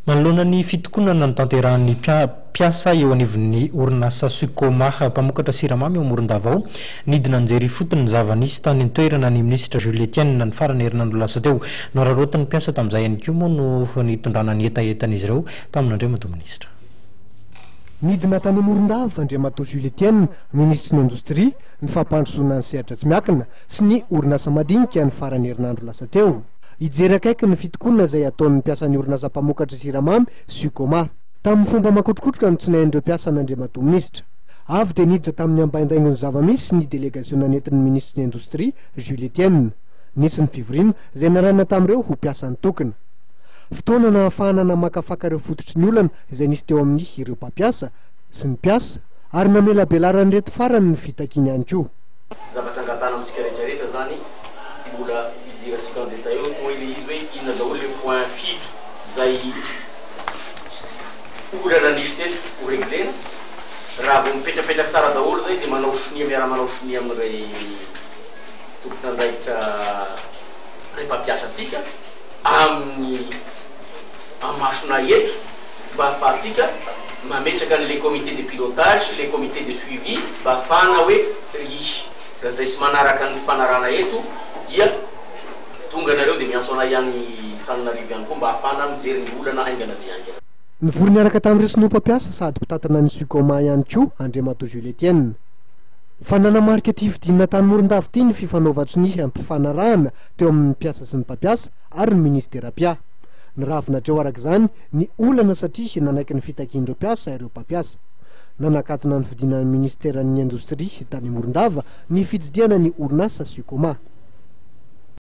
Manoloana ny fitokonana ny tanterahan'ny piasa eo anivon'ny orinasa Sukoma mpamokatra siramamy eo Morondava nidina anjery fotony ny zava-nisy tany an-toerana ny ministra Jules Etienne ny farany herinandro lasa teo norarotan'ny piasa tamin'izay ihany koa moa no nitondrana ny etaetan'izy ireo tamin'Andriamatoa ministra. Midina tany Morondava Andriamatoa Jules Etienne, ministra ny indostria, ny fampandrosoana ny sehatra tsy miakina sy ny orinasa madinika ny farany herinandro lasa teo. Ijery akaiky ny fitokonana izay ataon'ny mpiasan'ny orinasa mpamokatra siramamy Sukoma. Tamin'ny fomba makotrokotroka no tsinain'ireo mpiasa n'Andriamatoa ministra. Avy dia niditra tamin'ny ambaindaingon'ny zava-misy ny delegaziona nentin'ny ministra ny indostria Jules Etienne. Nisy ny fivoriana izay narana tamin'ireo ho mpiasany tokana. Fotoana na ahafahana namakafaka ireo fototry ny olana izay nisy teo amin'ny ireo mpampiasa sy ny mpiasa ary namela belarany reto farany ny fitakiny ihany koa. Zavatra angatana amintsika rehetrarehetra zany mbola idirasika ny deta eo hoe le izy hoe inona daholo le point fito zay olana nisy teto ho reglena raha vao mipetrapetraka tsara daholo zay dia manao sonia miara manao sonia amin'ray tompona andraikitra ray mpampiasa asika amin'ny masona eto mba ahafahantsika mametraka les comités de pilotage, les comités de suivi mba ahafahana hoe raha zay sy manaraka ny fanarana eto dia tonga nareo dia miantso anay ihany Tananarivo ihany koa mba ahafahana mijery ny olana aingana dia aingana. Nivory niaraka tamin'ireo sinoa mpampiasa sady mpitantana ny Sukoma ihany koa Andriamatoa Jules Etienne. Fa nanamarika ty fidinina tany Morondava ty ny fifanaova-tsonihy ampifanarahana teo amin'ny mpiasa sy ny mpampiasa ary ny ministeram-pia. Niravinareo araka izany ny olana satria nanaiky ny fitakian'ireo mpiasa ireo mpampiasa. Nanakatona ny fidinan'ny ministeran'ny indostria sy tany Morondava ny fitsidiana ny orinasa Sukoma.